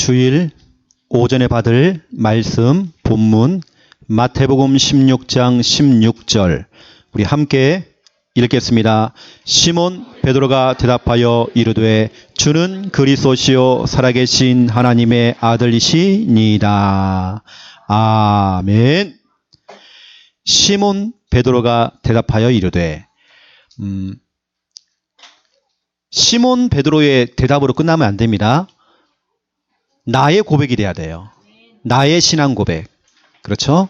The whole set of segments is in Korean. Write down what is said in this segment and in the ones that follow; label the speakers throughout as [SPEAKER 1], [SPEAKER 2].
[SPEAKER 1] 주일 오전에 받을 말씀 본문 마태복음 16장 16절 우리 함께 읽겠습니다. 시몬 베드로가 대답하여 이르되 주는 그리스도시요 살아계신 하나님의 아들이시니이다. 아멘. 시몬 베드로가 대답하여 이르되 시몬 베드로의 대답으로 끝나면 안 됩니다. 나의 고백이 돼야 돼요. 나의 신앙 고백. 그렇죠?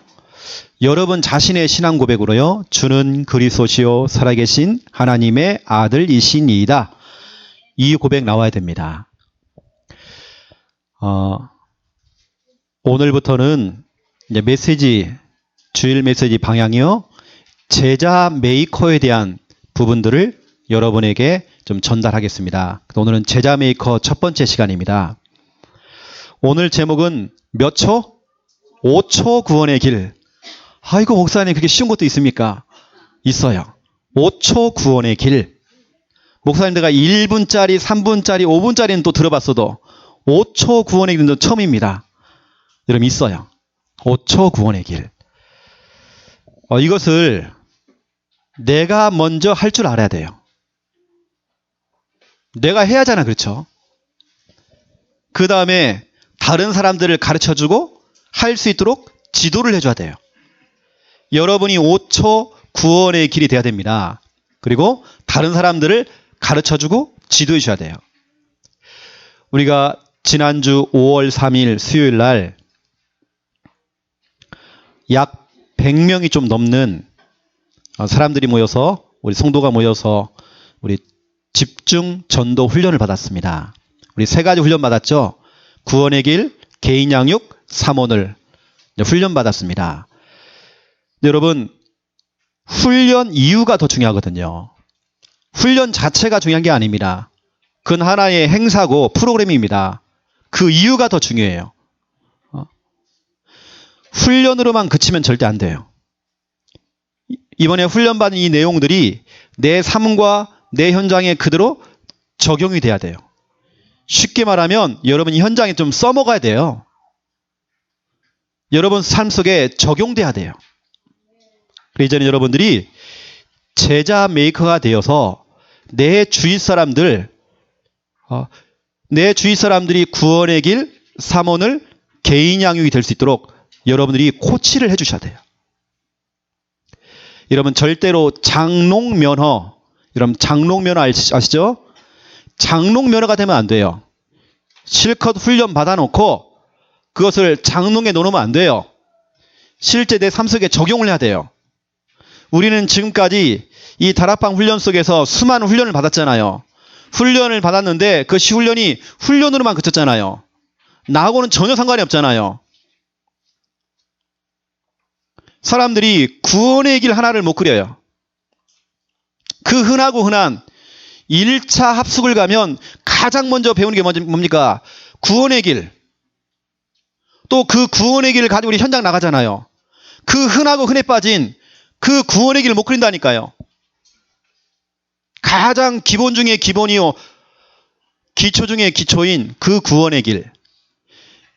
[SPEAKER 1] 여러분 자신의 신앙 고백으로요. 주는 그리스도시요 살아계신 하나님의 아들이시니이다. 이 고백 나와야 됩니다. 오늘부터는 이제 메시지, 주일 메시지 방향이요. 제자 메이커에 대한 부분들을 여러분에게 좀 전달하겠습니다. 오늘은 제자 메이커 첫 번째 시간입니다. 오늘 제목은 몇 초? 5초 구원의 길. 아이고 목사님 그렇게 쉬운 것도 있습니까? 있어요. 5초 구원의 길. 목사님 내가 1분짜리, 3분짜리, 5분짜리는 또 들어봤어도 5초 구원의 길은 처음입니다. 여러분 있어요. 5초 구원의 길. 이것을 내가 먼저 할 줄 알아야 돼요. 내가 해야 하잖아. 그렇죠? 그 다음에 다른 사람들을 가르쳐주고 할 수 있도록 지도를 해줘야 돼요. 여러분이 5초 구원의 길이 돼야 됩니다. 그리고 다른 사람들을 가르쳐주고 지도해 줘야 돼요. 우리가 지난주 5월 3일 수요일 날 약 100명이 좀 넘는 사람들이 모여서 우리 성도가 모여서 우리 집중 전도 훈련을 받았습니다. 우리 세 가지 훈련 받았죠. 구원의 길, 개인 양육, 사모를 훈련 받았습니다. 여러분 훈련 이유가 더 중요하거든요. 훈련 자체가 중요한 게 아닙니다. 그건 하나의 행사고 프로그램입니다. 그 이유가 더 중요해요. 훈련으로만 그치면 절대 안 돼요. 이번에 훈련받은 이 내용들이 내 삶과 내 현장에 그대로 적용이 돼야 돼요. 쉽게 말하면 여러분이 현장에 좀 써먹어야 돼요. 여러분 삶 속에 적용돼야 돼요. 그래서 이제는 여러분들이 제자 메이커가 되어서 내 주위 사람들이 구원의 길, 사모를 개인 양육이 될 수 있도록 여러분들이 코치를 해주셔야 돼요. 여러분 절대로 장롱면허, 여러분 장롱면허 아시죠? 장롱면허가 되면 안 돼요. 실컷 훈련 받아놓고 그것을 장롱에 넣어놓으면 안 돼요. 실제 내 삶 속에 적용을 해야 돼요. 우리는 지금까지 이 다락방 훈련 속에서 수많은 훈련을 받았잖아요. 훈련을 받았는데 그 훈련이 훈련으로만 그쳤잖아요. 나하고는 전혀 상관이 없잖아요. 사람들이 구원의 길 하나를 못 그려요. 그 흔하고 흔한 1차 합숙을 가면 가장 먼저 배우는 게 뭡니까? 구원의 길. 또 그 구원의 길을 가지고 우리 현장 나가잖아요. 그 흔하고 흔해 빠진 그 구원의 길을 못 그린다니까요. 가장 기본 중에 기본이요. 기초 중에 기초인 그 구원의 길.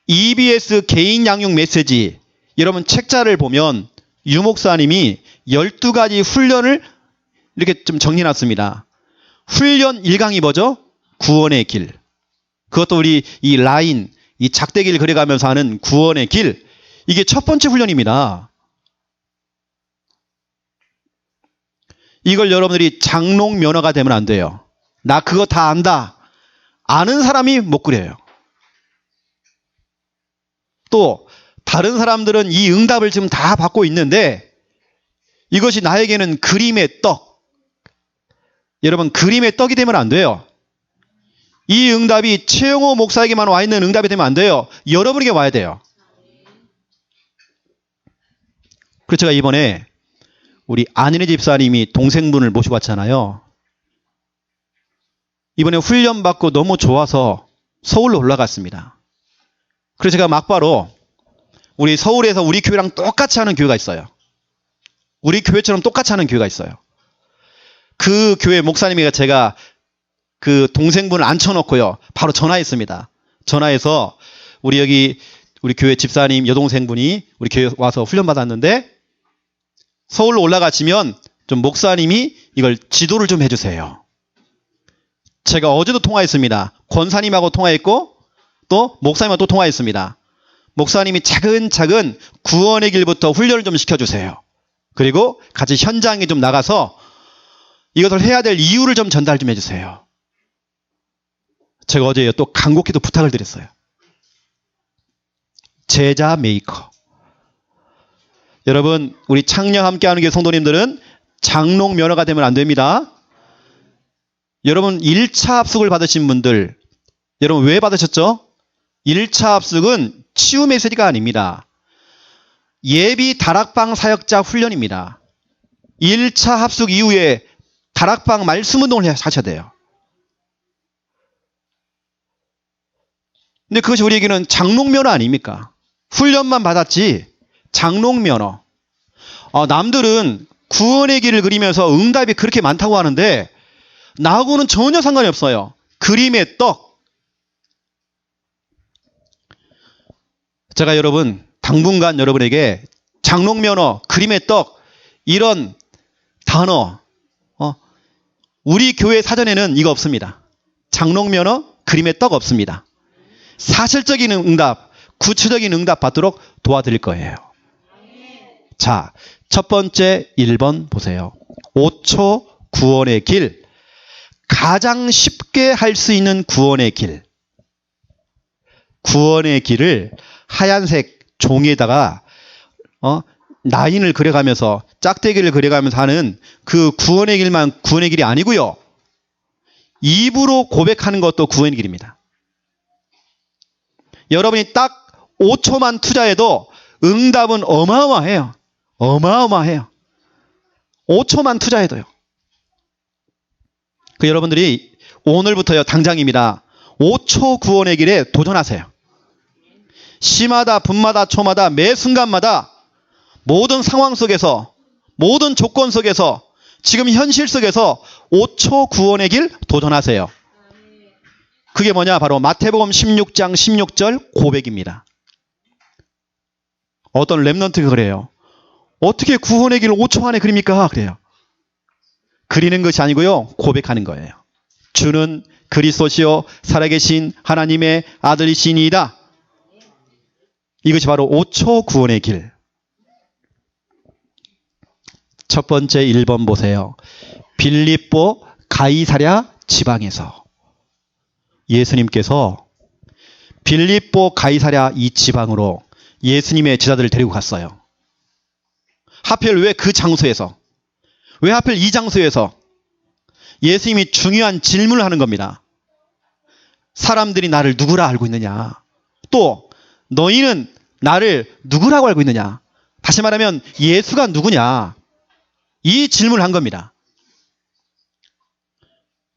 [SPEAKER 1] EBS 개인 양육 메시지. 여러분 책자를 보면 유 목사님이 12가지 훈련을 이렇게 좀 정리해놨습니다. 훈련 1강이 뭐죠? 구원의 길. 그것도 우리 이 라인, 이 작대기를 그려가면서 하는 구원의 길. 이게 첫 번째 훈련입니다. 이걸 여러분들이 장롱 면허가 되면 안 돼요. 나 그거 다 안다. 아는 사람이 못 그려요. 또 다른 사람들은 이 응답을 지금 다 받고 있는데 이것이 나에게는 그림의 떡. 여러분 그림의 떡이 되면 안 돼요. 이 응답이 최영호 목사에게만 와 있는 응답이 되면 안 돼요. 여러분에게 와야 돼요. 그래서 제가 이번에 우리 안인혜 집사님이 동생분을 모시고 왔잖아요. 이번에 훈련 받고 너무 좋아서 서울로 올라갔습니다. 그래서 제가 막바로 우리 서울에서 우리 교회랑 똑같이 하는 교회가 있어요. 우리 교회처럼 똑같이 하는 교회가 있어요. 그 교회 목사님이 그 동생분을 앉혀놓고요. 바로 전화했습니다. 전화해서 우리 교회 집사님 여동생분이 우리 교회 와서 훈련받았는데 서울로 올라가시면 좀 목사님이 이걸 지도를 좀 해주세요. 제가 어제도 통화했습니다. 권사님하고 통화했고 또 목사님하고 또 통화했습니다. 목사님이 차근차근 구원의 길부터 훈련을 좀 시켜주세요. 그리고 같이 현장에 좀 나가서 이것을 해야 될 이유를 좀 전달 좀 해주세요. 제가 어제 또 간곡히도 부탁을 드렸어요. 제자 메이커. 여러분, 우리 창녕 함께하는 교회 성도님들은 장롱 면허가 되면 안 됩니다. 여러분 1차 합숙을 받으신 분들, 여러분 왜 받으셨죠? 1차 합숙은 치유 메시지가 아닙니다. 예비 다락방 사역자 훈련입니다. 1차 합숙 이후에 다락방 말씀 운동을 하셔야 돼요. 근데 그것이 우리에게는 장롱면허 아닙니까? 훈련만 받았지 장롱면허. 남들은 구원의 길을 그리면서 응답이 그렇게 많다고 하는데 나하고는 전혀 상관이 없어요. 그림의 떡. 제가 여러분 당분간 여러분에게 장롱면허, 그림의 떡 이런 단어 우리 교회 사전에는 이거 없습니다. 장롱면허, 그림의 떡 없습니다. 사실적인 응답, 구체적인 응답 받도록 도와드릴 거예요. 자, 첫 번째 1번 보세요. 5초 구원의 길. 가장 쉽게 할 수 있는 구원의 길. 구원의 길을 하얀색 종이에다가 라인을 그려가면서 짝대기를 그려가면서 하는 그 구원의 길만 구원의 길이 아니고요. 입으로 고백하는 것도 구원의 길입니다. 여러분이 딱 5초만 투자해도 응답은 어마어마해요. 어마어마해요. 5초만 투자해도요. 그 여러분들이 오늘부터요, 당장입니다. 5초 구원의 길에 도전하세요. 시마다, 분마다, 초마다, 매 순간마다 모든 상황 속에서, 모든 조건 속에서, 지금 현실 속에서 5초 구원의 길 도전하세요. 그게 뭐냐? 바로 마태복음 16장 16절 고백입니다. 어떤 랩런트가 그래요. 어떻게 구원의 길을 5초 안에 그립니까? 그래요. 그리는 것이 아니고요. 고백하는 거예요. 주는 그리스도시요 살아계신 하나님의 아들이시니이다. 이것이 바로 5초 구원의 길. 첫 번째 1번 보세요. 빌립보 가이사랴 지방에서 예수님께서 빌립보 가이사랴 이 지방으로 예수님의 제자들을 데리고 갔어요. 하필 왜 그 장소에서, 왜 하필 이 장소에서 예수님이 중요한 질문을 하는 겁니다. 사람들이 나를 누구라 알고 있느냐? 또 너희는 나를 누구라고 알고 있느냐? 다시 말하면 예수가 누구냐? 이 질문을 한 겁니다.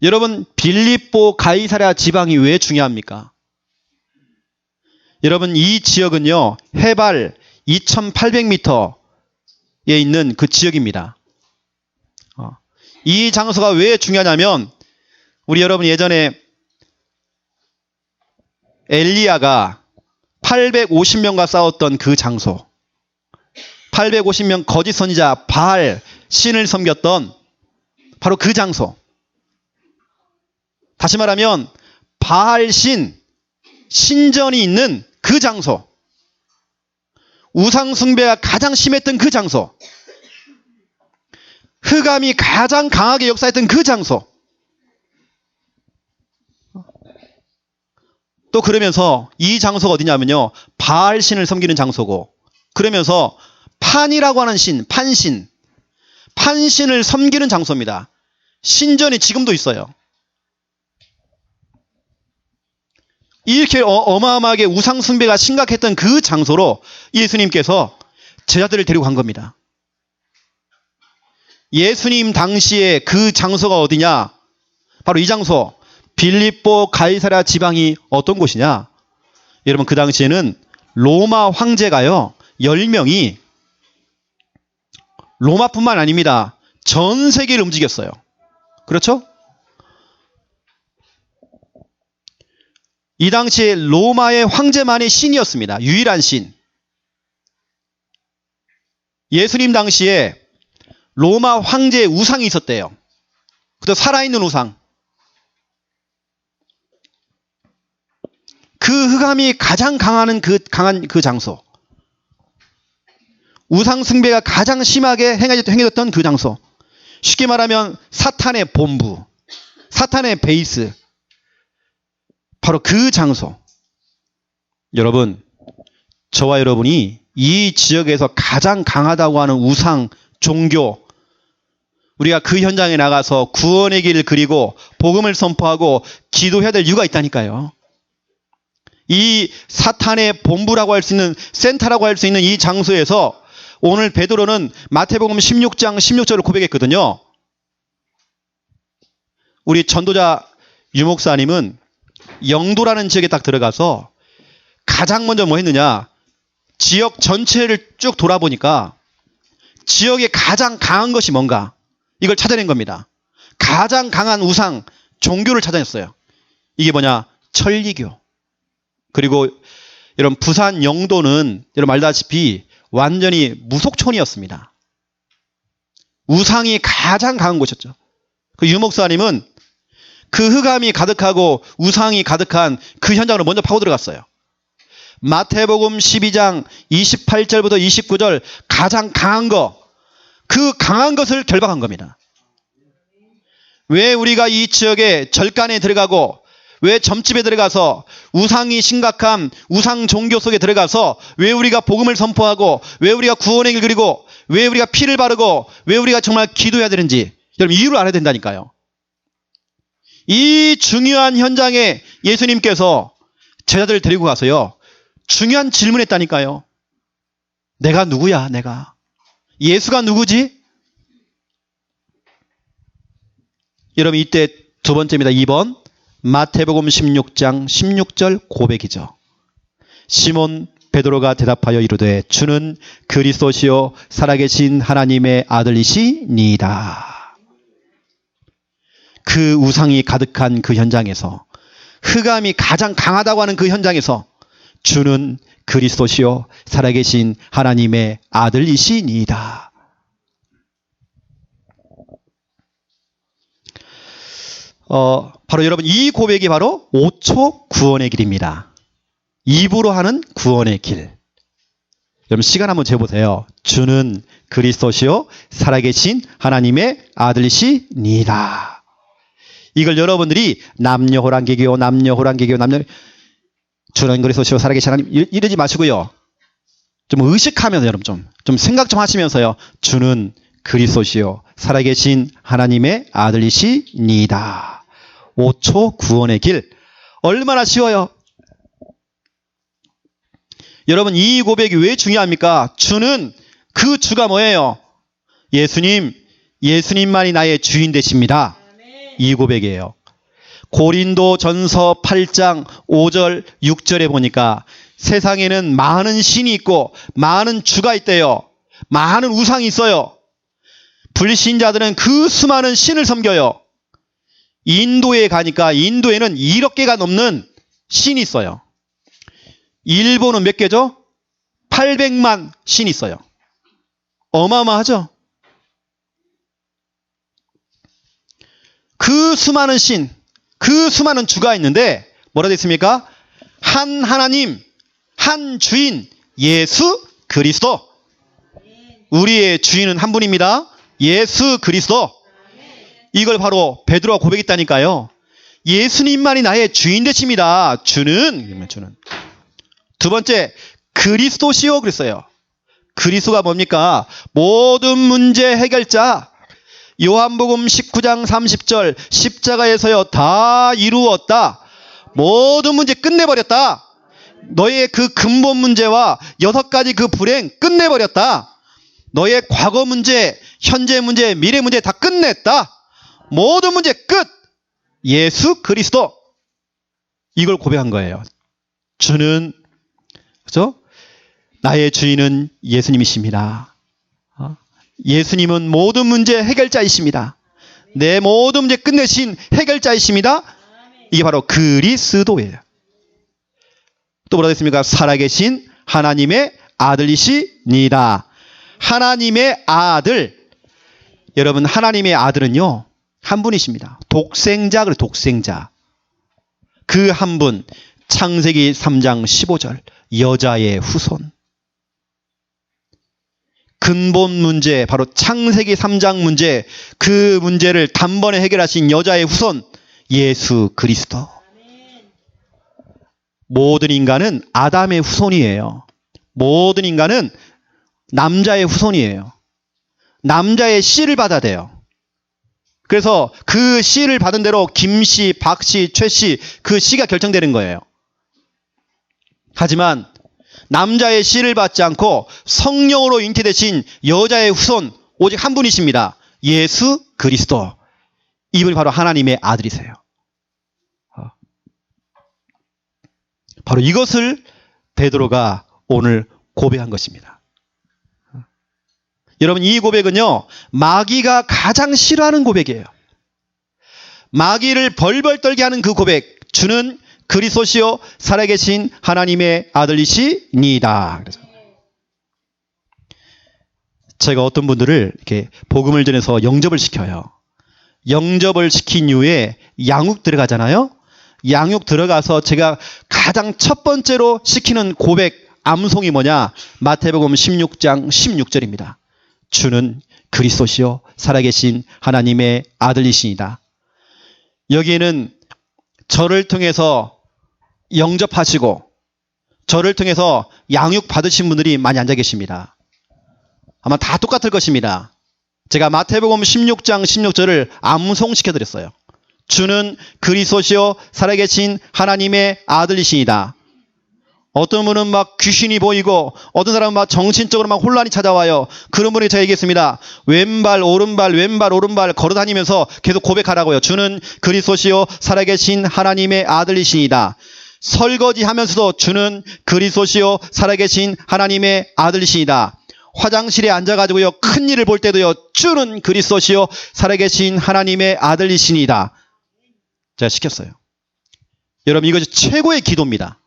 [SPEAKER 1] 여러분, 빌립보 가이사랴 지방이 왜 중요합니까? 여러분, 이 지역은요, 해발 2800m에 있는 그 지역입니다. 이 장소가 왜 중요하냐면, 우리 여러분 예전에 엘리야가 850명과 싸웠던 그 장소, 850명 거짓 선지자 바알 신을 섬겼던 바로 그 장소. 다시 말하면 바알 신전이 있는 그 장소, 우상 숭배가 가장 심했던 그 장소, 흑암이 가장 강하게 역사했던 그 장소. 또 그러면서 이 장소가 어디냐면요, 바알 신을 섬기는 장소고, 그러면서 판이라고 하는 신, 판신을 섬기는 장소입니다. 신전이 지금도 있어요. 이렇게 어마어마하게 우상 숭배가 심각했던 그 장소로 예수님께서 제자들을 데리고 간 겁니다. 예수님 당시에 그 장소가 어디냐? 바로 이 장소, 빌립보 가이사랴 지방이 어떤 곳이냐? 여러분, 그 당시에는 로마 황제가요, 10명이 로마뿐만 아닙니다. 전 세계를 움직였어요. 그렇죠? 이 당시에 로마의 황제만의 신이었습니다. 유일한 신. 예수님 당시에 로마 황제의 우상이 있었대요. 그것도 살아있는 우상. 그 흑암이 가장 강한 그 장소. 우상 숭배가 가장 심하게 행해졌던 그 장소. 쉽게 말하면 사탄의 본부, 사탄의 베이스. 바로 그 장소. 여러분, 저와 여러분이 이 지역에서 가장 강하다고 하는 우상, 종교, 우리가 그 현장에 나가서 구원의 길을 그리고 복음을 선포하고 기도해야 될 이유가 있다니까요. 이 사탄의 본부라고 할 수 있는, 센터라고 할 수 있는 이 장소에서 오늘 베드로는 마태복음 16장 16절을 고백했거든요. 우리 전도자 유목사님은 영도라는 지역에 딱 들어가서 가장 먼저 뭐 했느냐, 지역 전체를 쭉 돌아보니까 지역에 가장 강한 것이 뭔가, 이걸 찾아낸 겁니다. 가장 강한 우상, 종교를 찾아냈어요. 이게 뭐냐, 천리교. 그리고 여러분, 부산 영도는 여러분 알다시피 완전히 무속촌이었습니다. 우상이 가장 강한 곳이었죠. 그 유목사님은 그 흑암이 가득하고 우상이 가득한 그 현장으로 먼저 파고 들어갔어요. 마태복음 12장 28절부터 29절 가장 강한 거, 그 강한 것을 결박한 겁니다. 왜 우리가 이 지역에 절간에 들어가고, 왜 점집에 들어가서 우상이 심각한 우상 종교 속에 들어가서 왜 우리가 복음을 선포하고, 왜 우리가 구원의 길 그리고, 왜 우리가 피를 바르고, 왜 우리가 정말 기도해야 되는지 여러분 이유를 알아야 된다니까요. 이 중요한 현장에 예수님께서 제자들을 데리고 가서요, 중요한 질문했다니까요. 내가 누구야, 내가. 예수가 누구지? 여러분, 이때 두 번째입니다. 2번. 마태복음 16장 16절 고백이죠. 시몬 베드로가 대답하여 이르되 주는 그리스도시요 살아계신 하나님의 아들이시니이다. 그 우상이 가득한 그 현장에서, 흑암이 가장 강하다고 하는 그 현장에서 주는 그리스도시요 살아계신 하나님의 아들이시니이다. 바로 여러분, 이 고백이 바로 5초 구원의 길입니다. 입으로 하는 구원의 길. 여러분, 시간 한번 재보세요. 주는 그리스도시요 살아계신 하나님의 아들이시니이다. 이걸 여러분들이 남녀호랑개교, 주는 그리스도시요 살아계신 하나님 이러지 마시고요. 좀 의식하면서 여러분 좀 생각 좀 하시면서요. 주는 그리스도시요 살아계신 하나님의 아들이시니이다. 5초 구원의 길. 얼마나 쉬워요. 여러분, 이 고백이 왜 중요합니까? 주는, 그 주가 뭐예요? 예수님만이 나의 주인 되십니다. 이 고백이에요. 고린도 전서 8장 5절 6절에 보니까 세상에는 많은 신이 있고 많은 주가 있대요. 많은 우상이 있어요. 불신자들은 그 수많은 신을 섬겨요. 인도에 가니까 인도에는 1억 개가 넘는 신이 있어요. 일본은 몇 개죠? 800만 신이 있어요. 어마어마하죠? 그 수많은 신, 그 수많은 주가 있는데 뭐라 되어 있습니까? 한 하나님, 한 주인, 예수 그리스도. 우리의 주인은 한 분입니다. 예수 그리스도. 이걸 바로 베드로가 고백했다니까요. 예수님만이 나의 주인 되십니다. 주는. 두 번째, 그리스도시요 그랬어요. 그리스도가 뭡니까? 모든 문제 해결자. 요한복음 19장 30절 십자가에서요 다 이루었다. 모든 문제 끝내버렸다. 너의 그 근본 문제와 6가지 그 불행 끝내버렸다. 너의 과거 문제, 현재 문제, 미래 문제 다 끝냈다. 모든 문제 끝. 예수 그리스도. 이걸 고백한 거예요. 주는, 그죠? 나의 주인은 예수님이십니다. 예수님은 모든 문제 해결자이십니다. 내 모든 문제 끝내신 해결자이십니다. 이게 바로 그리스도예요. 또 뭐라고 했습니까? 살아계신 하나님의 아들이시니이다. 하나님의 아들. 여러분, 하나님의 아들은요, 한 분이십니다. 독생자, 그래, 독생자. 그 한 분, 창세기 3장 15절, 여자의 후손. 근본 문제, 바로 창세기 3장 문제, 그 문제를 단번에 해결하신 여자의 후손, 예수 그리스도. 모든 인간은 아담의 후손이에요. 모든 인간은 남자의 후손이에요. 남자의 씨를 받아야 돼요. 그래서 그 씨를 받은 대로 김씨, 박씨, 최씨, 그 씨가 결정되는 거예요. 하지만 남자의 씨를 받지 않고 성령으로 잉태되신 여자의 후손, 오직 한 분이십니다. 예수 그리스도. 이분이 바로 하나님의 아들이세요. 바로 이것을 베드로가 오늘 고백한 것입니다. 여러분, 이 고백은요, 마귀가 가장 싫어하는 고백이에요. 마귀를 벌벌 떨게 하는 그 고백. 주는 그리스도시요 살아계신 하나님의 아들이시니이다. 그래서 제가 어떤 분들을 이렇게 복음을 전해서 영접을 시켜요. 영접을 시킨 이후에 양육 들어가잖아요. 양육 들어가서 제가 가장 첫 번째로 시키는 고백, 암송이 뭐냐? 마태복음 16장 16절입니다. 주는 그리스도시요 살아계신 하나님의 아들이시니다. 여기에는 저를 통해서 영접하시고 저를 통해서 양육 받으신 분들이 많이 앉아 계십니다. 아마 다 똑같을 것입니다. 제가 마태복음 16장 16절을 암송시켜드렸어요. 주는 그리스도시요 살아계신 하나님의 아들이시니다. 어떤 분은 막 귀신이 보이고 어떤 사람은 막 정신적으로 막 혼란이 찾아와요. 그런 분이 제가 얘기했습니다. 왼발 오른발 왼발 오른발 걸어다니면서 계속 고백하라고요. 주는 그리스도시요 살아계신 하나님의 아들이시니다. 설거지하면서도 주는 그리스도시요 살아계신 하나님의 아들이시니다. 화장실에 앉아가지고요 큰 일을 볼 때도요 주는 그리스도시요 살아계신 하나님의 아들이시니다. 제가 시켰어요. 여러분, 이것이 최고의 기도입니다.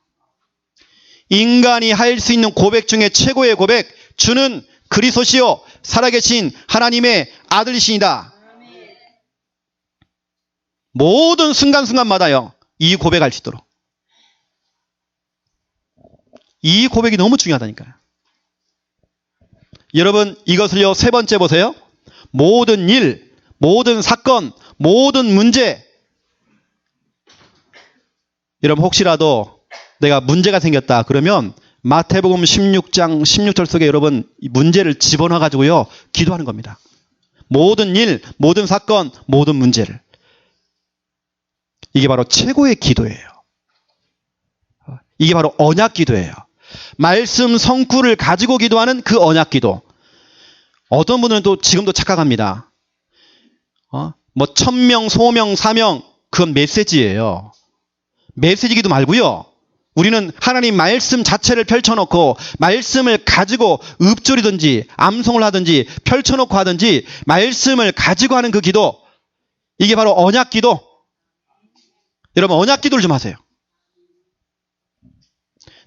[SPEAKER 1] 인간이 할 수 있는 고백 중에 최고의 고백, 주는 그리스도시요 살아계신 하나님의 아들이시니다. 모든 순간순간마다요 이 고백할 수 있도록. 이 고백이 너무 중요하다니까요. 여러분, 이것을요 세 번째 보세요. 모든 일, 모든 사건, 모든 문제. 여러분, 혹시라도 내가 문제가 생겼다 그러면 마태복음 16장 16절 속에 여러분 문제를 집어넣어 가지고요 기도하는 겁니다. 모든 일, 모든 사건, 모든 문제를. 이게 바로 최고의 기도예요. 이게 바로 언약 기도예요. 말씀 성구를 가지고 기도하는 그 언약 기도. 어떤 분들은 또 지금도 착각합니다. 뭐 1000명, 소명, 사명, 그건 메시지예요. 메시지 기도 말고요. 우리는 하나님 말씀 자체를 펼쳐놓고 말씀을 가지고 읊조리든지 암송을 하든지 펼쳐놓고 하든지 말씀을 가지고 하는 그 기도. 이게 바로 언약 기도. 여러분, 언약 기도를 좀 하세요.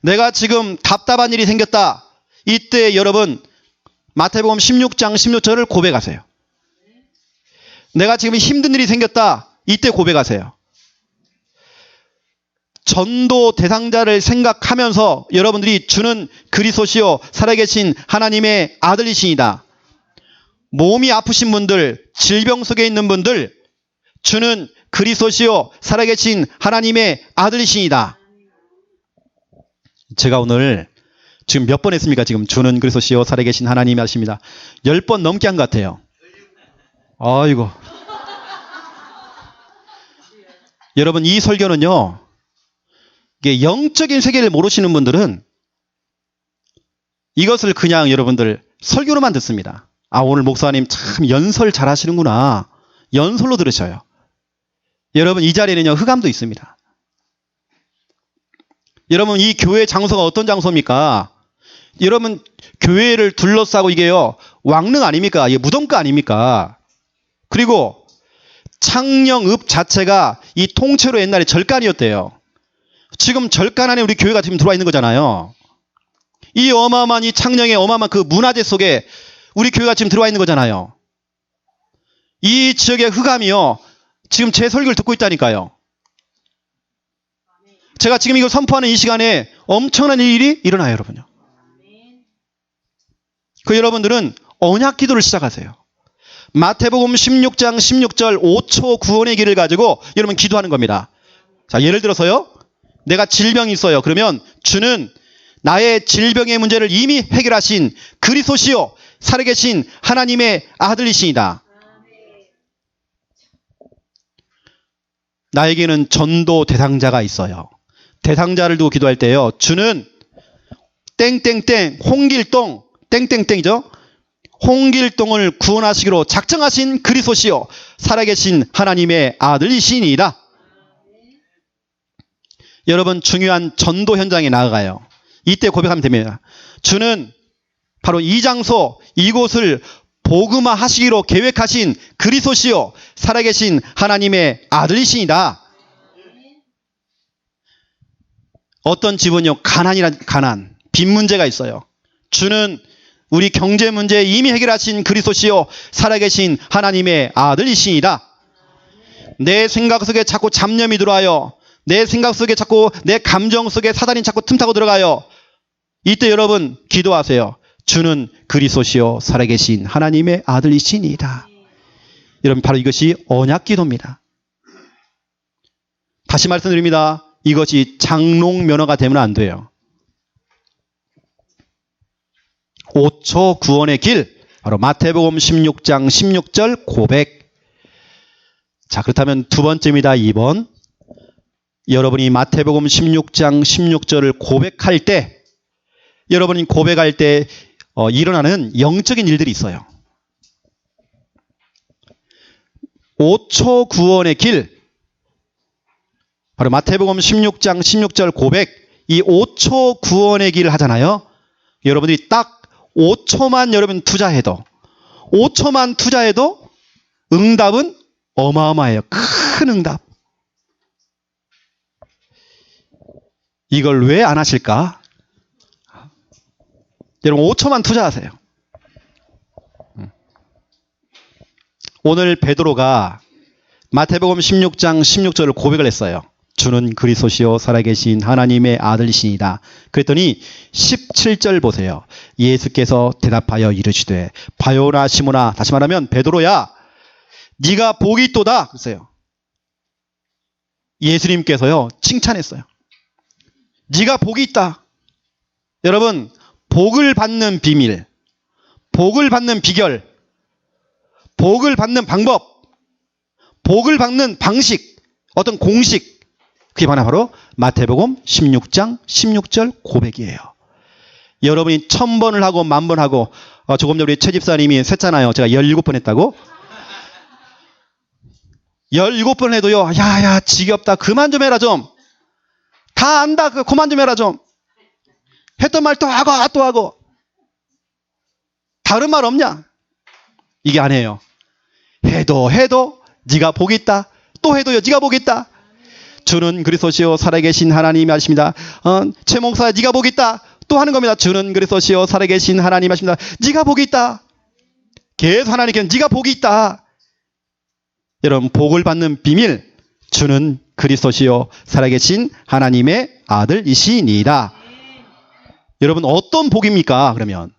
[SPEAKER 1] 내가 지금 답답한 일이 생겼다. 이때 여러분 마태복음 16장 16절을 고백하세요. 내가 지금 힘든 일이 생겼다. 이때 고백하세요. 전도 대상자를 생각하면서 여러분들이 주는 그리스도시요 살아계신 하나님의 아들이시니다. 몸이 아프신 분들, 질병 속에 있는 분들, 주는 그리스도시요 살아계신 하나님의 아들이시니다. 제가 오늘 지금 몇 번 했습니까? 지금 주는 그리스도시요 살아계신 하나님이 하십니다. 10번 넘게 한 것 같아요. 아이고. 여러분, 이 설교는요, 이게 영적인 세계를 모르시는 분들은 이것을 그냥 여러분들 설교로만 듣습니다. 아, 오늘 목사님 참 연설 잘 하시는구나. 연설로 들으셔요. 여러분, 이 자리에는요 흑암도 있습니다. 여러분, 이 교회 장소가 어떤 장소입니까? 여러분, 교회를 둘러싸고 이게요 왕릉 아닙니까? 이게 무덤가 아닙니까? 그리고 창녕읍 자체가 이 통째로 옛날에 절간이었대요. 지금 절간 안에 우리 교회가 지금 들어와 있는 거잖아요. 이 어마어마한 이 창녕의 어마어마한 그 문화재 속에 우리 교회가 지금 들어와 있는 거잖아요. 이 지역의 흑암이요, 지금 제 설교를 듣고 있다니까요. 제가 지금 이걸 선포하는 이 시간에 엄청난 일이 일어나요, 여러분요. 그 여러분들은 언약 기도를 시작하세요. 마태복음 16장 16절 5초 구원의 길을 가지고 여러분 기도하는 겁니다. 자, 예를 들어서요, 내가 질병이 있어요. 그러면 주는 나의 질병의 문제를 이미 해결하신 그리스도시요 살아계신 하나님의 아들이시니다. 나에게는 전도 대상자가 있어요. 대상자를 두고 기도할 때요, 주는 땡땡땡 홍길동 땡땡땡이죠. 홍길동을 구원하시기로 작정하신 그리스도시요 살아계신 하나님의 아들이시니이다. 여러분, 중요한 전도 현장에 나아가요. 이때 고백하면 됩니다. 주는 바로 이 장소, 이곳을 복음화 하시기로 계획하신 그리스도시요 살아계신 하나님의 아들이시니이다. 어떤 집은요, 가난, 빚 문제가 있어요. 주는 우리 경제 문제 이미 해결하신 그리스도시요 살아계신 하나님의 아들이시니이다. 내 생각 속에 자꾸 잡념이 들어와요. 내 생각 속에 자꾸, 내 감정 속에 사단이 자꾸 틈타고 들어가요. 이때 여러분 기도하세요. 주는 그리스도시요 살아계신 하나님의 아들이시니이다. 여러분, 바로 이것이 언약 기도입니다. 다시 말씀드립니다. 이것이 장롱 면허가 되면 안 돼요. 5초 구원의 길, 바로 마태복음 16장 16절 고백. 자, 그렇다면 두 번째입니다. 2번. 여러분이 마태복음 16장 16절을 고백할 때, 여러분이 고백할 때 일어나는 영적인 일들이 있어요. 5초 구원의 길, 바로 마태복음 16장 16절 고백, 이 5초 구원의 길을 하잖아요. 여러분들이 딱 5초만 여러분 투자해도, 5초만 투자해도 응답은 어마어마해요. 큰 응답. 이걸 왜 안 하실까? 여러분 5초만 투자하세요. 오늘 베드로가 마태복음 16장 16절을 고백을 했어요. 주는 그리스도시요 살아계신 하나님의 아들이시니이다. 그랬더니 17절 보세요. 예수께서 대답하여 이르시되 바요나 시모나, 다시 말하면 베드로야, 네가 복이 있도다 그랬어요. 예수님께서요 칭찬했어요. 네가 복이 있다. 여러분, 복을 받는 비밀, 복을 받는 비결, 복을 받는 방법, 복을 받는 방식, 어떤 공식, 그게 바로 마태복음 16장 16절 고백이에요. 여러분이 1000번을 하고 10,000번 하고, 조금 전에 우리 최 집사님이 셌잖아요. 제가 17번 했다고. 17번 해도요, 야 지겹다, 그만 좀 해라 좀, 다 안다, 그만 좀 해라 좀, 했던 말 또 하고 또 하고, 다른 말 없냐? 이게 아니에요. 해도 네가 복이 있다. 또 해도요, 네가 복이 있다. 주는 그리스도시요 살아계신 하나님이 하십니다. 최 목사, 네가 복이 있다. 또 하는 겁니다. 주는 그리스도시요 살아계신 하나님이 하십니다. 네가 복이 있다. 계속 하나님께는 네가 복이 있다. 여러분, 복을 받는 비밀, 주는 그리스도시요 살아계신 하나님의 아들이시니이다. 여러분, 어떤 복입니까? 그러면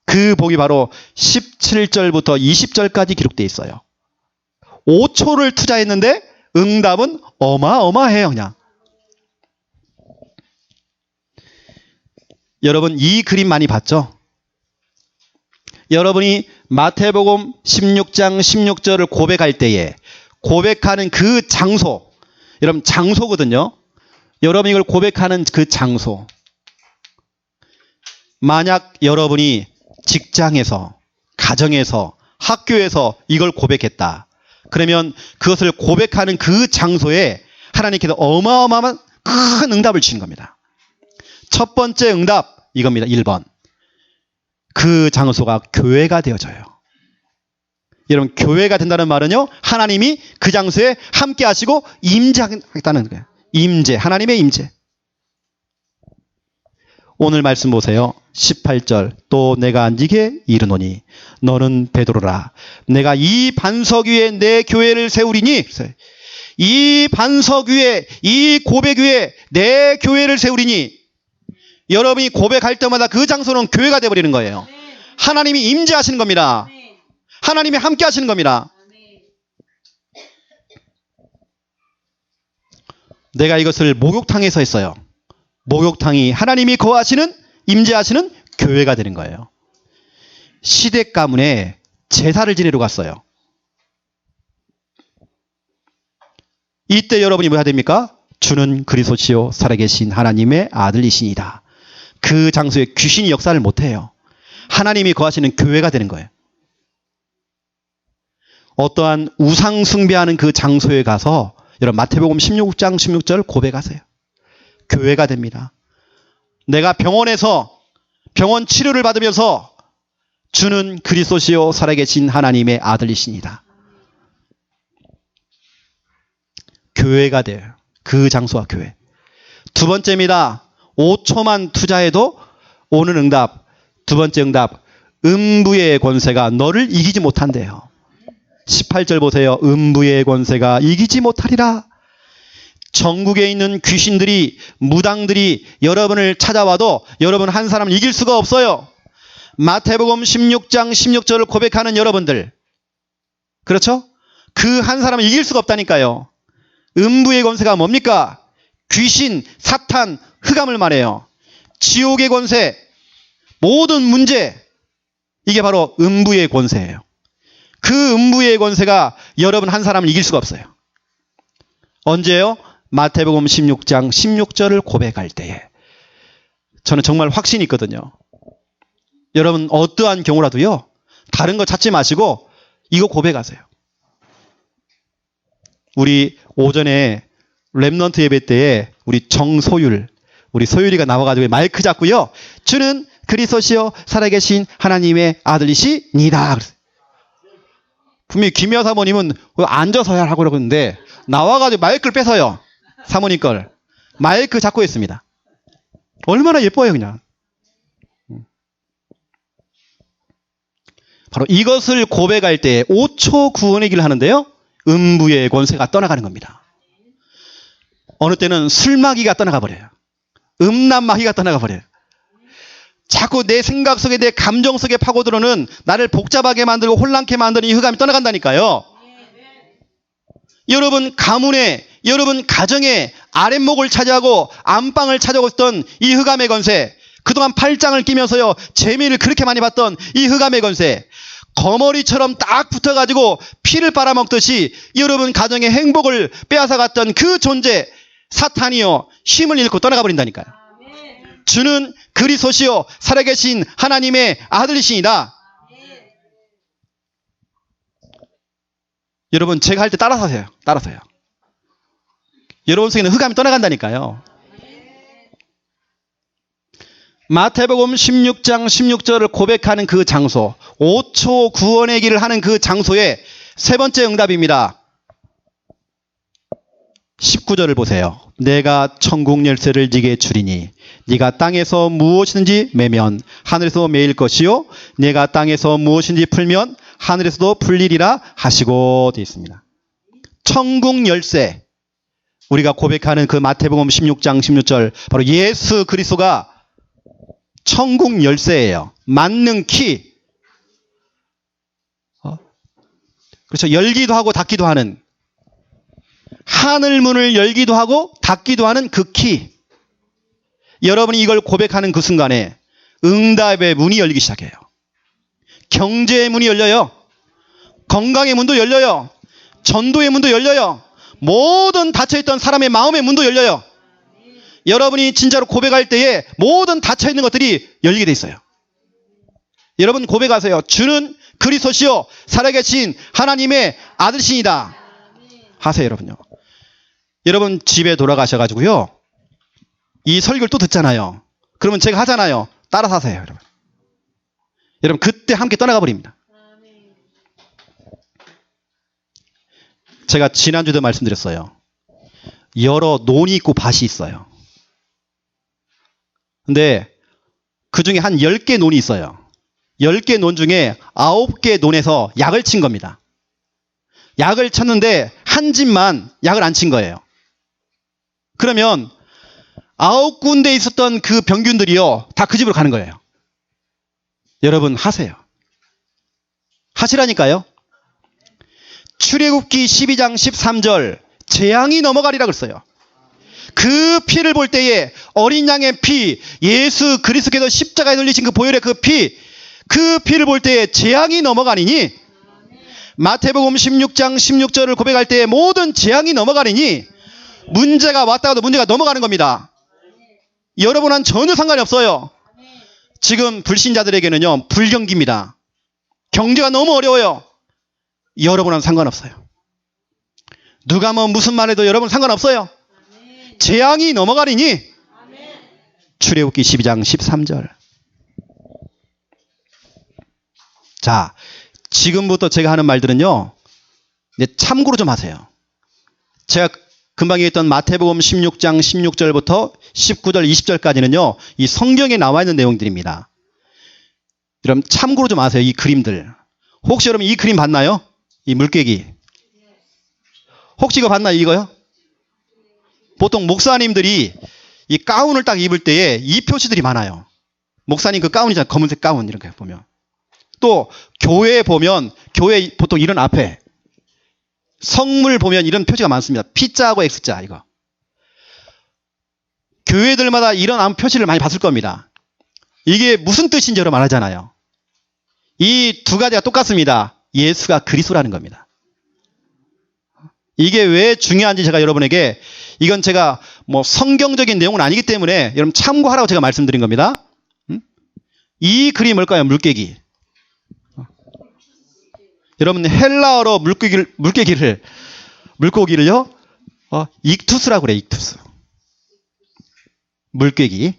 [SPEAKER 1] 그 복이 바로 17절부터 20절까지 기록되어 있어요. 5초를 투자했는데 응답은 어마어마해요. 그냥 여러분, 이 그림 많이 봤죠? 여러분이 마태복음 16장 16절을 고백할 때에 고백하는 그 장소, 여러분 장소거든요. 여러분이 이걸 고백하는 그 장소, 만약 여러분이 직장에서, 가정에서, 학교에서 이걸 고백했다. 그러면 그것을 고백하는 그 장소에 하나님께서 어마어마한 큰 응답을 주신 겁니다. 첫 번째 응답 이겁니다. 1번. 그 장소가 교회가 되어져요. 여러분, 교회가 된다는 말은요, 하나님이 그 장소에 함께 하시고 임재하겠다는 거예요. 임재, 하나님의 임재. 오늘 말씀 보세요. 18절. 또 내가 네게 이르노니 너는 베드로라. 내가 이 반석 위에 내 교회를 세우리니, 이 반석 위에, 이 고백 위에 내 교회를 세우리니, 여러분이 고백할 때마다 그 장소는 교회가 되어버리는 거예요. 하나님이 임재하시는 겁니다. 하나님이 함께 하시는 겁니다. 내가 이것을 목욕탕에서 했어요. 목욕탕이 하나님이 거하시는, 임재하시는 교회가 되는 거예요. 시댁 가문에 제사를 지내러 갔어요. 이때 여러분이 뭐 해야 됩니까? 주는 그리스도시요 살아계신 하나님의 아들이시니이다. 그 장소에 귀신이 역사를 못해요. 하나님이 거하시는 교회가 되는 거예요. 어떠한 우상 숭배하는 그 장소에 가서 여러분 마태복음 16장 16절 고백하세요. 교회가 됩니다. 내가 병원에서 병원 치료를 받으면서 주는 그리스도시요 살아계신 하나님의 아들이시니다. 교회가 돼요. 그 장소와 교회. 두 번째입니다. 5초만 투자해도 오는 응답. 두 번째 응답. 음부의 권세가 너를 이기지 못한대요. 18절 보세요. 음부의 권세가 이기지 못하리라. 전국에 있는 귀신들이, 무당들이 여러분을 찾아와도 여러분 한 사람을 이길 수가 없어요. 마태복음 16장 16절을 고백하는 여러분들, 그렇죠? 그 한 사람을 이길 수가 없다니까요. 음부의 권세가 뭡니까? 귀신, 사탄, 흑암을 말해요. 지옥의 권세, 모든 문제, 이게 바로 음부의 권세예요. 그 음부의 권세가 여러분 한 사람을 이길 수가 없어요. 언제요? 마태복음 16장 16절을 고백할 때에. 저는 정말 확신이 있거든요. 여러분 어떠한 경우라도요, 다른 거 찾지 마시고 이거 고백하세요. 우리 오전에 렘넌트 예배 때에 우리 정소율, 우리 소율이가 나와가지고 마이크 잡고요, 주는 그리스도시요 살아계신 하나님의 아들이시니다. 분명히 김여 사모님은 앉아서 하라고 그러는데 나와가지고 마이크를 뺏어요. 사모님 걸. 마이크 잡고 있습니다. 얼마나 예뻐요 그냥. 바로 이것을 고백할 때 5초 구원의 길을 하는데요, 음부의 권세가 떠나가는 겁니다. 어느 때는 술마귀가 떠나가 버려요. 음란마귀가 떠나가 버려요. 자꾸 내 생각 속에, 내 감정 속에 파고들어는 나를 복잡하게 만들고 혼란케 만드는 이 흑암이 떠나간다니까요. 여러분 가문에, 여러분 가정에 아랫목을 차지하고 안방을 차지하고 있던 이 흑암의 권세, 그동안 팔짱을 끼면서요 재미를 그렇게 많이 봤던 이 흑암의 권세, 거머리처럼 딱 붙어가지고 피를 빨아먹듯이 여러분 가정의 행복을 빼앗아갔던 그 존재 사탄이요 힘을 잃고 떠나가 버린다니까요. 주는 그리스도시요 살아계신 하나님의 아들이시니라. 여러분 제가 할 때 따라서요. 따라서요. 여러분 속에는 흑암이 떠나간다니까요. 마태복음 16장 16절을 고백하는 그 장소, 5초 구원의 길을 하는 그 장소의 세 번째 응답입니다. 19절을 보세요. 내가 천국 열쇠를 네게 주리니 네가 땅에서 무엇이든지 매면 하늘에서 매일 것이요 네가 땅에서 무엇이든지 풀면 하늘에서도 풀리리라 하시고 되어 있습니다. 천국 열쇠, 우리가 고백하는 그 마태복음 16장 16절, 바로 예수 그리스도가 천국 열쇠예요. 만능 키. 그렇죠. 열기도 하고 닫기도 하는, 하늘 문을 열기도 하고 닫기도 하는 그 키. 여러분이 이걸 고백하는 그 순간에 응답의 문이 열리기 시작해요. 경제의 문이 열려요. 건강의 문도 열려요. 전도의 문도 열려요. 모든 닫혀있던 사람의 마음의 문도 열려요. 여러분이 진짜로 고백할 때에 모든 닫혀있는 것들이 열리게 돼 있어요. 여러분 고백하세요. 주는 그리스도시요 살아계신 하나님의 아들이시니다. 하세요 여러분요. 여러분 집에 돌아가셔가지고요, 이 설교를 또 듣잖아요. 그러면 제가 하잖아요. 따라서 하세요 여러분. 여러분 그때 함께 떠나가 버립니다. 제가 지난주에도 말씀드렸어요. 여러 논이 있고 밭이 있어요. 근데 그 중에 한 10개 논이 있어요. 10개 논 중에 9개 논에서 약을 친 겁니다. 약을 쳤는데 한 집만 약을 안 친 거예요. 그러면 9군데 있었던 그 병균들이요, 다 그 집으로 가는 거예요. 여러분 하세요. 하시라니까요. 출애굽기 12장 13절 재앙이 넘어가리라 그랬어요. 그 피를 볼 때에 어린 양의 피, 예수 그리스도께서 십자가에 돌리신 그 보혈의 그 피를 볼 때에 재앙이 넘어가리니, 마태복음 16장 16절을 고백할 때에 모든 재앙이 넘어가리니, 문제가 왔다가도 문제가 넘어가는 겁니다. 여러분은 전혀 상관이 없어요. 지금 불신자들에게는요, 불경기입니다. 경제가 너무 어려워요. 여러분은 상관없어요. 누가 뭐 무슨 말 해도 여러분 상관없어요. 재앙이 넘어가리니. 출애굽기 12장 13절. 자, 지금부터 제가 하는 말들은요, 이제 참고로 좀 하세요. 제가 금방 얘기했던 마태복음 16장 16절부터 19절 20절까지는요, 이 성경에 나와 있는 내용들입니다. 여러분 참고로 좀 아세요. 이 그림들. 혹시 여러분 이 그림 봤나요? 이 물개기. 혹시 이거 봤나요? 이거요? 보통 목사님들이 이 가운을 딱 입을 때에 이 표시들이 많아요. 목사님 그 가운이잖아요. 검은색 가운 이런 거 보면. 또 교회에 보면, 교회 보통 이런 앞에 성물 보면 이런 표시가 많습니다. P자하고 X자 이거. 교회들마다 이런 표시를 많이 봤을 겁니다. 이게 무슨 뜻인지 여러분 말하잖아요. 이 두 가지가 똑같습니다. 예수가 그리스도라는 겁니다. 이게 왜 중요한지 제가 여러분에게, 이건 제가 뭐 성경적인 내용은 아니기 때문에 여러분 참고하라고 제가 말씀드린 겁니다. 이 그림이 뭘까요? 물개기. 여러분 헬라어로 물고기를요, 익투스라고 그래. 익투스. 물개기.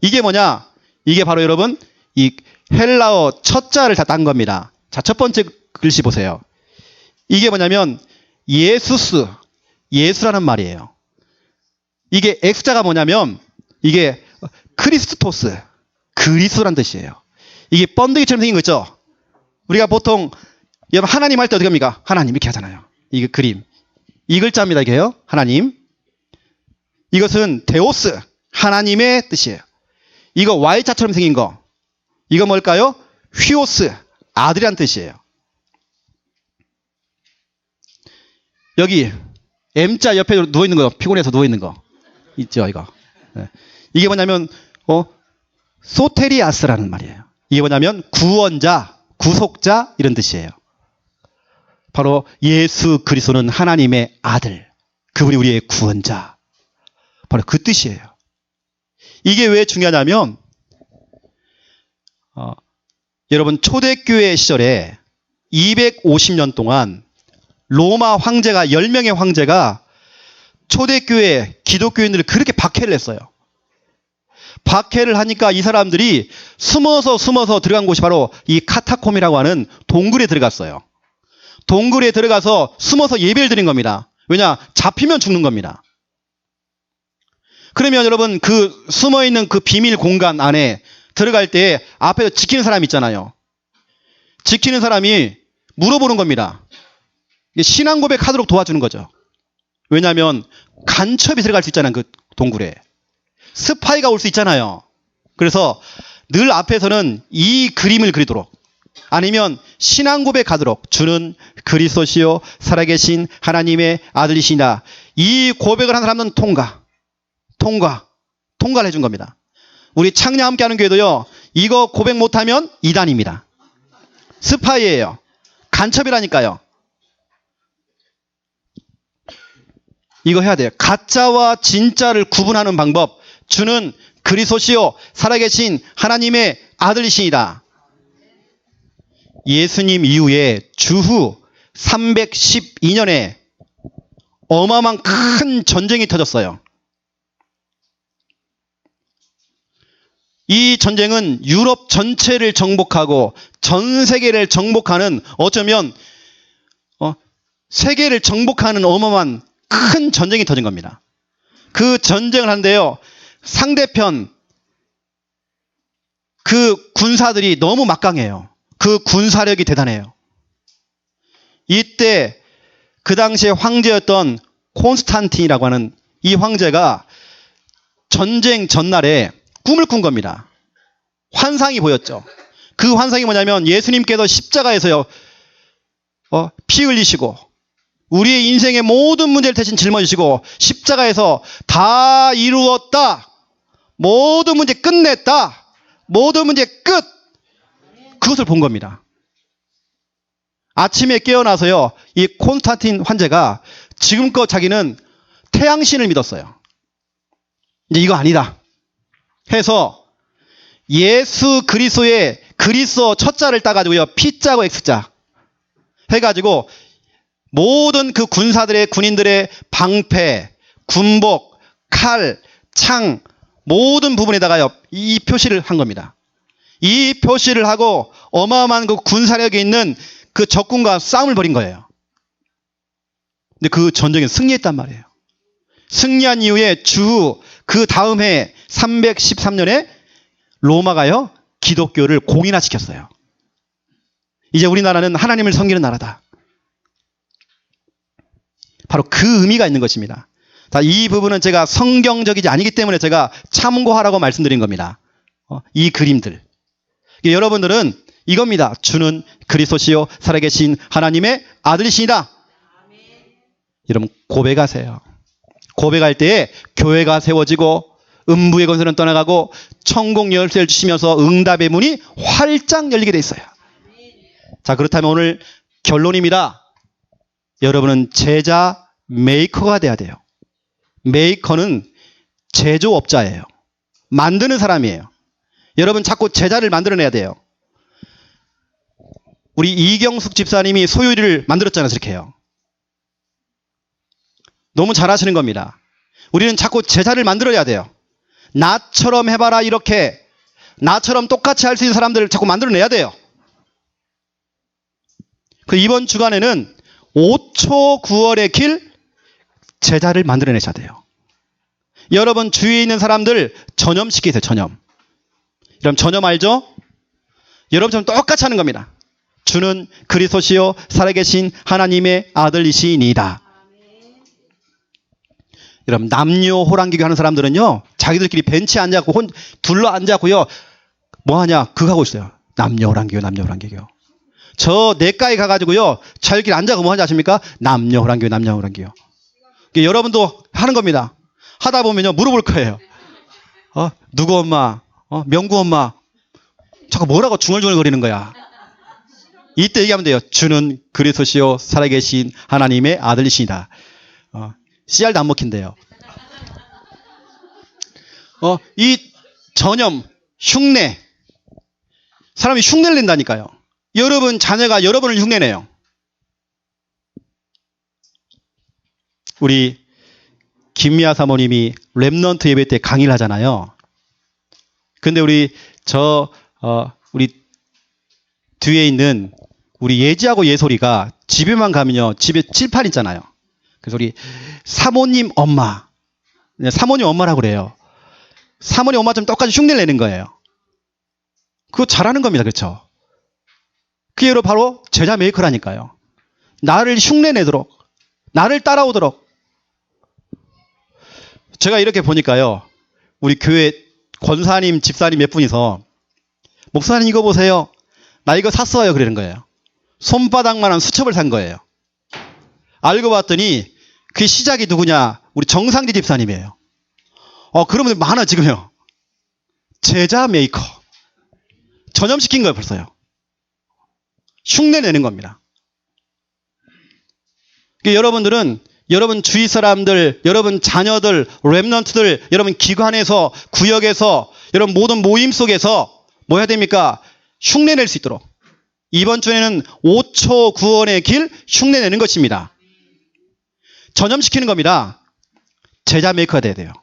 [SPEAKER 1] 이게 뭐냐? 이게 바로 여러분 이 헬라어 첫 자를 다 딴 겁니다. 자, 첫 번째 글씨 보세요. 이게 뭐냐면 예수스, 예수라는 말이에요. 이게 X자가 뭐냐면 이게 크리스토스, 그리스도란 뜻이에요. 이게 번데기처럼 생긴 거 있죠? 우리가 보통 여러분 하나님 할 때 어떻게 합니까? 하나님 이렇게 하잖아요. 이게 그림. 이 글자입니다. 이게요. 하나님. 이것은 데오스, 하나님의 뜻이에요. 이거 Y자처럼 생긴 거. 이거 뭘까요? 휘오스, 아들이란 뜻이에요. 여기 M자 옆에 누워있는 거, 피곤해서 누워있는 거 있죠, 이거. 이게 뭐냐면 소테리아스라는 말이에요. 이게 뭐냐면 구원자, 구속자 이런 뜻이에요. 바로 예수 그리스도는 하나님의 아들, 그분이 우리의 구원자, 바로 그 뜻이에요. 이게 왜 중요하냐면 여러분 초대교회 시절에 250년 동안 로마 황제가 10명의 황제가 초대교회 기독교인들을 그렇게 박해를 했어요. 박해를 하니까 이 사람들이 숨어서 들어간 곳이 바로 이 카타콤이라고 하는 동굴에 들어갔어요. 동굴에 들어가서 숨어서 예배를 드린 겁니다. 왜냐? 잡히면 죽는 겁니다. 그러면 여러분 그 숨어있는 그 비밀 공간 안에 들어갈 때 앞에서 지키는 사람 있잖아요. 지키는 사람이 물어보는 겁니다. 신앙 고백하도록 도와주는 거죠. 왜냐하면 간첩이 들어갈 수 있잖아요. 그 동굴에. 스파이가 올 수 있잖아요. 그래서 늘 앞에서는 이 그림을 그리도록, 아니면 신앙 고백하도록, 주는 그리스도시요 살아계신 하나님의 아들이시다. 이 고백을 한 사람은 통과를 해준 겁니다. 우리 창녀 함께하는 교회도요, 이거 고백 못하면 이단입니다. 스파이예요. 간첩이라니까요. 이거 해야 돼요. 가짜와 진짜를 구분하는 방법. 주는 그리스도시요 살아계신 하나님의 아들이시니라. 예수님 이후에 주후 312년에 어마어마한 큰 전쟁이 터졌어요. 이 전쟁은 유럽 전체를 정복하고 전 세계를 정복하는, 어쩌면 세계를 정복하는 어마어마한 큰 전쟁이 터진 겁니다. 그 전쟁을 하는데요, 상대편 그 군사들이 너무 막강해요. 그 군사력이 대단해요. 이때 그 당시에 황제였던 콘스탄틴이라고 하는 이 황제가 전쟁 전날에 꿈을 꾼 겁니다. 환상이 보였죠. 그 환상이 뭐냐면 예수님께서 십자가에서요, 피 흘리시고 우리의 인생의 모든 문제를 대신 짊어지시고 십자가에서 다 이루었다. 모든 문제 끝냈다. 모든 문제 끝. 그것을 본 겁니다. 아침에 깨어나서요, 이 콘스탄틴 황제가 지금껏 자기는 태양신을 믿었어요. 이제 이거 아니다 해서 예수 그리스도의 그리스도 첫자를 따가지고요, P자고 X자 해가지고 모든 그 군사들의, 군인들의 방패, 군복, 칼, 창 모든 부분에다가요, 이 표시를 한 겁니다. 이 표시를 하고 어마어마한 그 군사력이 있는 그 적군과 싸움을 벌인 거예요. 근데 그 전쟁에 승리했단 말이에요. 승리한 이후에 그 다음 해 313년에 로마가요, 기독교를 공인화시켰어요. 이제 우리나라는 하나님을 섬기는 나라다. 바로 그 의미가 있는 것입니다. 자, 이 부분은 제가 성경적이지 아니기 때문에 제가 참고하라고 말씀드린 겁니다. 이 그림들. 여러분들은 이겁니다. 주는 그리스도시요 살아계신 하나님의 아들이시니다. 여러분 고백하세요. 고백할 때에 교회가 세워지고 음부의 권세는 떠나가고 천국 열쇠를 주시면서 응답의 문이 활짝 열리게 돼 있어요. 자, 그렇다면 오늘 결론입니다. 여러분은 제자 메이커가 돼야 돼요. 메이커는 제조업자예요. 만드는 사람이에요. 여러분 자꾸 제자를 만들어내야 돼요. 우리 이경숙 집사님이 소유리를 만들었잖아요. 그렇게 해요. 너무 잘하시는 겁니다. 우리는 자꾸 제자를 만들어야 돼요. 나처럼 해봐라 이렇게 나처럼 똑같이 할 수 있는 사람들을 자꾸 만들어내야 돼요. 그 이번 주간에는 5초 9월의 길 제자를 만들어내셔야 돼요. 여러분 주위에 있는 사람들 전염시키세요. 전염. 여러분 전염 알죠? 여러분처럼 똑같이 하는 겁니다. 주는 그리스도시요 살아계신 하나님의 아들이시니이다. 여러분 남녀 호랑기교 하는 사람들은요, 자기들끼리 벤치에 앉아갖고 둘러 앉아갖고요, 뭐하냐 그거 하고 있어요. 남녀 호랑기교, 남녀 호랑기교. 저 내과에 가가지고요, 자기들끼리 앉아서 뭐 하지 아십니까? 남녀 호랑기교, 남녀 호랑기교. 여러분도 하는 겁니다. 하다 보면요 물어볼 거예요. 누구 엄마, 명구 엄마, 자꾸 뭐라고 중얼중얼 거리는 거야. 이때 얘기하면 돼요. 주는 그리스도시요 살아계신 하나님의 아들이시다. CR도 안 먹힌대요. 이 전염, 흉내. 사람이 흉내를 낸다니까요. 여러분 자녀가 여러분을 흉내내요. 우리 김미아 사모님이 렘넌트 예배 때 강의를 하잖아요. 근데 우리 뒤에 있는 우리 예지하고 예솔이가 집에만 가면요, 집에 칠판 있잖아요. 그래서 우리 사모님 엄마, 사모님 엄마라고 그래요. 사모님 엄마처럼 똑같이 흉내를 내는 거예요. 그거 잘하는 겁니다. 그렇죠? 그게 바로 제자 메이커라니까요. 나를 흉내내도록, 나를 따라오도록. 제가 이렇게 보니까요, 우리 교회 권사님, 집사님 몇 분이서 목사님 이거 보세요. 나 이거 샀어요. 그러는 거예요. 손바닥만한 수첩을 산 거예요. 알고 봤더니 그 시작이 누구냐? 우리 정상지 집사님이에요. 그러면 많아 지금요. 제자 메이커. 전염시킨 거예요 벌써요. 흉내내는 겁니다. 여러분들은 여러분 주위 사람들, 여러분 자녀들, 렘넌트들, 여러분 기관에서, 구역에서, 여러분 모든 모임 속에서 뭐 해야 됩니까? 흉내낼 수 있도록. 이번 주에는 5초 9원의 길 흉내내는 것입니다. 전염시키는 겁니다. 제자 메이커가 돼야 돼요.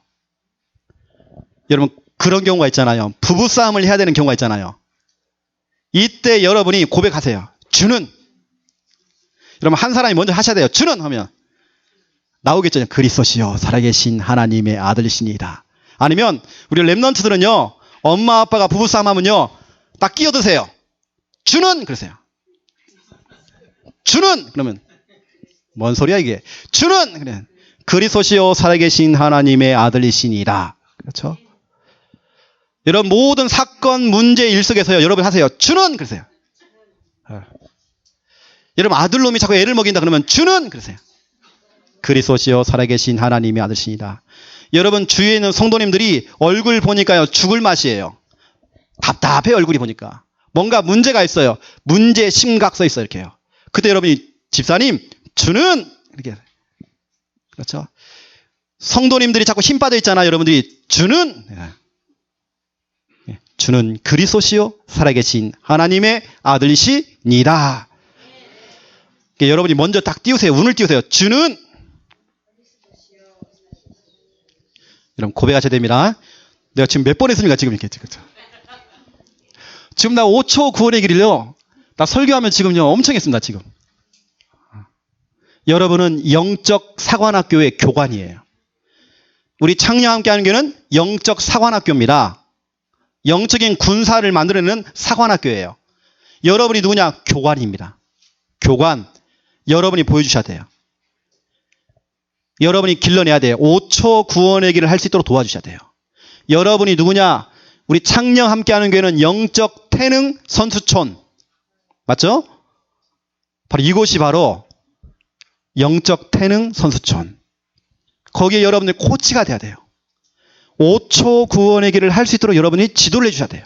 [SPEAKER 1] 여러분 그런 경우가 있잖아요. 부부싸움을 해야 되는 경우가 있잖아요. 이때 여러분이 고백하세요. 주는. 여러분 한 사람이 먼저 하셔야 돼요. 주는 하면 나오겠죠. 그리스도시요 살아계신 하나님의 아들이시니이다. 아니면 우리 렘넌트들은요, 엄마 아빠가 부부싸움 하면요, 딱 끼어드세요. 주는 그러세요. 주는 그러면 뭔 소리야 이게? 주는 그래. 그리스도시요 살아계신 하나님의 아들이시니라. 그렇죠? 여러분 모든 사건 문제 일 속에서요, 여러분 하세요. 주는 그러세요. 여러분 아들놈이 자꾸 애를 먹인다 그러면 주는 그러세요. 그리스도시요 살아계신 하나님의 아들이시니라. 여러분 주위에 있는 성도님들이 얼굴 보니까요 죽을 맛이에요. 답답해 얼굴이 보니까. 뭔가 문제가 있어요. 문제 심각 써 있어요. 이렇게요. 그때 여러분이 집사님 주는 이렇게 그렇죠. 성도님들이 자꾸 힘 빠져 있잖아요. 여러분들이 주는 주는 그리스도시요 살아계신 하나님의 아들이시니라. 여러분이 먼저 딱 띄우세요. 운을 띄우세요. 주는 여러분 고백하셔야 됩니다. 내가 지금 몇 번 했습니까? 지금 이렇게 그렇죠. 지금 나 5초 구원의 길을요. 나 설교하면 지금요 엄청 했습니다. 지금. 여러분은 영적 사관학교의 교관이에요. 우리 창녀와 함께하는 교회는 영적 사관학교입니다. 영적인 군사를 만들어내는 사관학교예요. 여러분이 누구냐? 교관입니다. 교관. 여러분이 보여주셔야 돼요. 여러분이 길러내야 돼요. 5초 구원의 길을 할 수 있도록 도와주셔야 돼요. 여러분이 누구냐? 우리 창녀 함께하는 교회는 영적 태능 선수촌. 맞죠? 바로 이곳이 바로 영적 태능 선수촌. 거기에 여러분들 코치가 돼야 돼요. 5초 구원의 길을 할 수 있도록 여러분이 지도를 해주셔야 돼요.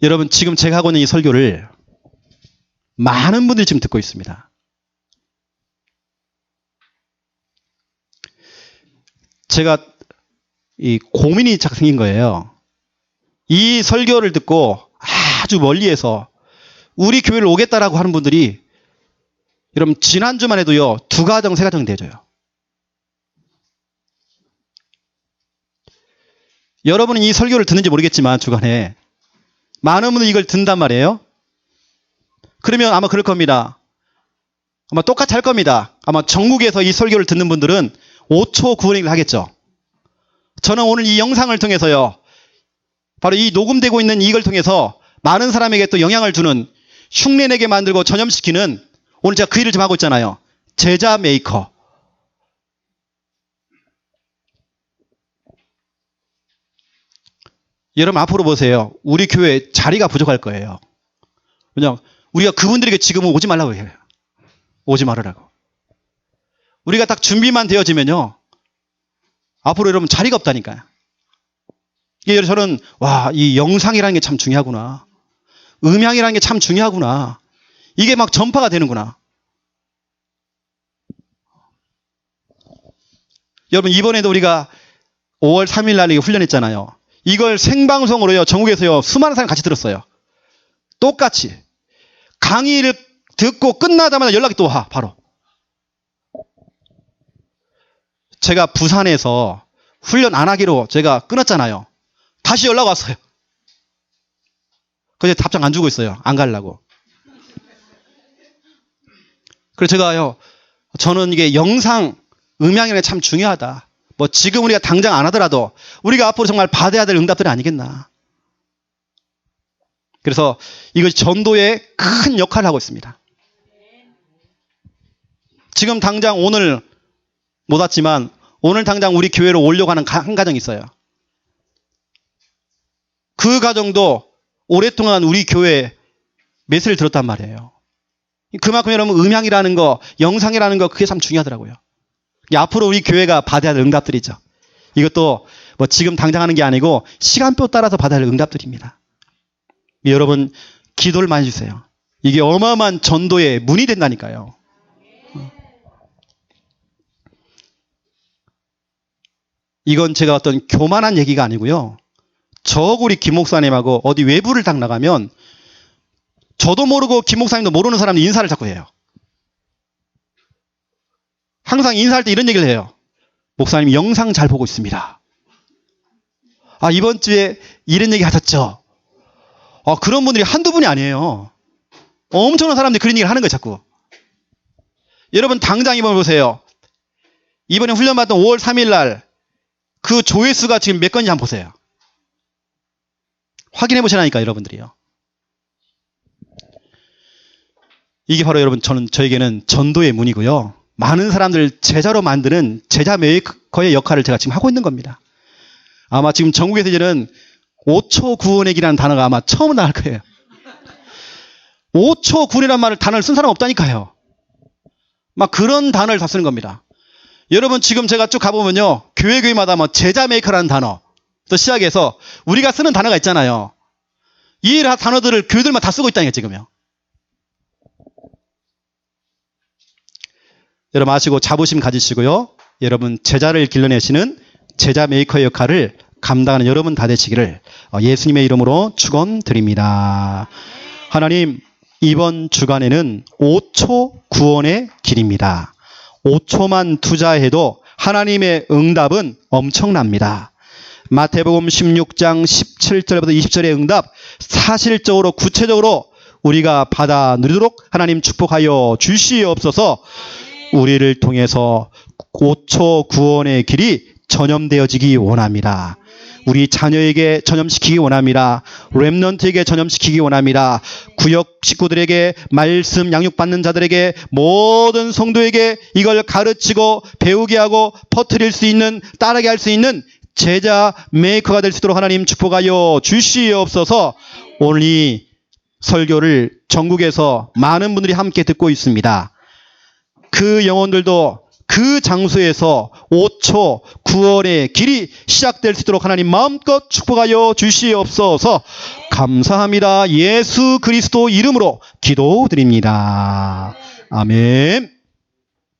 [SPEAKER 1] 여러분 지금 제가 하고 있는 이 설교를 많은 분들이 지금 듣고 있습니다. 제가 이 고민이 자꾸 생긴 거예요. 이 설교를 듣고 아주 멀리에서 우리 교회를 오겠다라고 하는 분들이 여러분 지난주만 해도요 2가정 3가정 되줘요. 여러분은 이 설교를 듣는지 모르겠지만 주간에 많은 분들이 이걸 듣는단 말이에요. 그러면 아마 그럴 겁니다. 아마 똑같이 할 겁니다. 아마 전국에서 이 설교를 듣는 분들은 5초 구원의 길을 하겠죠. 저는 오늘 이 영상을 통해서요 바로 이 녹음되고 있는 이걸 통해서 많은 사람에게 또 영향을 주는 흉내내게 만들고 전염시키는 오늘 제가 그 일을 좀 하고 있잖아요. 제자 메이커. 여러분 앞으로 보세요. 우리 교회 자리가 부족할 거예요. 왜냐하면 우리가 그분들에게 지금은 오지 말라고 해요. 오지 말으라고. 우리가 딱 준비만 되어지면요. 앞으로 여러분 자리가 없다니까요. 이게 저는 와, 이 영상이라는 게 참 중요하구나. 음향이라는 게 참 중요하구나. 이게 막 전파가 되는구나. 여러분 이번에도 우리가 5월 3일 날 훈련했잖아요. 이걸 생방송으로요. 전국에서요. 수많은 사람이 같이 들었어요. 똑같이. 강의를 듣고 끝나자마자 연락이 또 와. 바로. 제가 부산에서 훈련 안 하기로 제가 끊었잖아요. 다시 연락 왔어요. 그래서 답장 안 주고 있어요. 안 가려고. 그래서 제가요. 저는 이게 영상, 음향이 참 중요하다. 뭐 지금 우리가 당장 안 하더라도 우리가 앞으로 정말 받아야 될 응답들이 아니겠나. 그래서 이것이 전도에 큰 역할을 하고 있습니다. 지금 당장 오늘 못 왔지만 오늘 당장 우리 교회로 오려고 하는 한 가정이 있어요. 그 가정도 오랫동안 우리 교회 메시지를 들었단 말이에요. 그만큼 여러분 음향이라는 거, 영상이라는 거 그게 참 중요하더라고요. 앞으로 우리 교회가 받아야 할 응답들이죠. 이것도 뭐 지금 당장 하는 게 아니고 시간표 따라서 받아야 할 응답들입니다. 여러분 기도를 많이 해주세요. 이게 어마어마한 전도의 문이 된다니까요. 이건 제가 어떤 교만한 얘기가 아니고요. 저 우리 김 목사님하고 어디 외부를 딱 나가면 저도 모르고 김 목사님도 모르는 사람이 인사를 자꾸 해요. 항상 인사할 때 이런 얘기를 해요. 목사님 영상 잘 보고 있습니다. 아, 이번 주에 이런 얘기 하셨죠? 그런 분들이 한두 분이 아니에요. 엄청난 사람들이 그런 얘기를 하는 거예요, 자꾸. 여러분 당장 이번 보세요. 이번에 훈련받던 5월 3일 날 그 조회수가 지금 몇 건인지 한번 보세요. 확인해 보시라니까 여러분들이요. 이게 바로 여러분 저에게는 전도의 문이고요. 많은 사람들 제자로 만드는 제자 메이커의 역할을 제가 지금 하고 있는 겁니다. 아마 지금 전국에서 이제는 5초 구원의 길이라는 단어가 아마 처음 나올 거예요. 5초 구원이라는 단어를 쓴 사람 없다니까요. 막 그런 단어를 다 쓰는 겁니다. 여러분 지금 제가 쭉 가보면요. 교회마다 뭐 제자 메이커라는 단어부터 시작해서 우리가 쓰는 단어가 있잖아요. 이 단어들을 교회들만 다 쓰고 있다니까요, 지금요. 여러분 아시고 자부심 가지시고요. 여러분 제자를 길러내시는 제자 메이커의 역할을 감당하는 여러분 다 되시기를 예수님의 이름으로 축원드립니다. 하나님, 이번 주간에는 5초 구원의 길입니다. 5초만 투자해도 하나님의 응답은 엄청납니다. 마태복음 16장 17절부터 20절의 응답 사실적으로 구체적으로 우리가 받아 누리도록 하나님 축복하여 주시옵소서. 우리를 통해서 5초 구원의 길이 전염되어지기 원합니다. 우리 자녀에게 전염시키기 원합니다. 렘넌트에게 전염시키기 원합니다. 구역 식구들에게, 말씀 양육받는 자들에게, 모든 성도에게 이걸 가르치고 배우게 하고 퍼뜨릴 수 있는, 따르게 할 수 있는 제자 메이커가 될 수 있도록 하나님 축복하여 주시옵소서. 오늘 이 설교를 전국에서 많은 분들이 함께 듣고 있습니다. 그 영혼들도 그 장소에서 5초 구원의 길이 시작될 수 있도록 하나님 마음껏 축복하여 주시옵소서. 감사합니다. 예수 그리스도 이름으로 기도드립니다. 아멘.